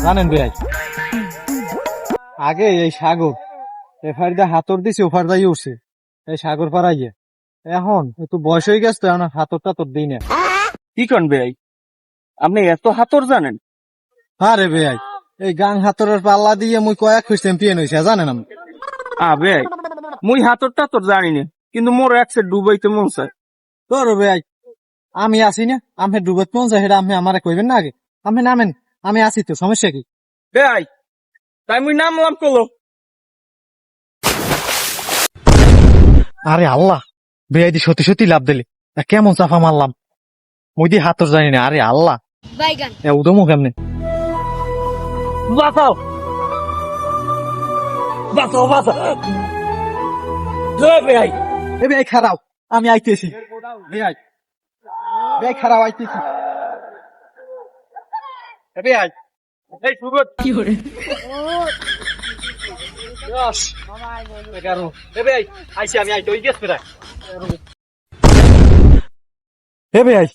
জানেন ভাই, আগে এই সাগর এফার দিয়ে হাতর দিছি, ওফার দাই উঠছে এই সাগর পাড়াইয়ে। এখন একটু বয়স হয়ে গেছে তো, এখন হাতর টাতর দিই না। কি কন ভাই, আপনি এত হাতর জানেন? আরে ভাই, এই গাং হাতরের পাল্লা দিয়ে মুই কয়েক চ্যাম্পিয়ন হয়েছে, জানেন আমি। ভাই মুই হাতর টাতর জানি না, কিন্তু মোর একসে ডুবাইতে মন চায়। তোর ভাই আমি আছি না, আমি ডুবত মন যায় সেটা আপনি আমারে কইবেন না? আগে আপনি নামেন, আমি আছি তো, সমস্যা কি? ভাই তাই মুই নামলাম কলো। আরে আল্লাহ, বেআইদি সত্যি সত্যি লাভ দিলে, কেমন চাফা মারলাম। মুই দি হাতর জানি না। আরে আল্লাহ, উদমও কেমনে। বাঁচাও বাঁচাও বাঁচাও। ভাই এ ভাই খারাপ, আমি আইতেছি। ভাই ভাই খারাপ, আইতেছি। ভাই এই সুগত কি করে 10 11 ভাই আইছি, আমি আইতে ওই গেছ প্রায়। ভাই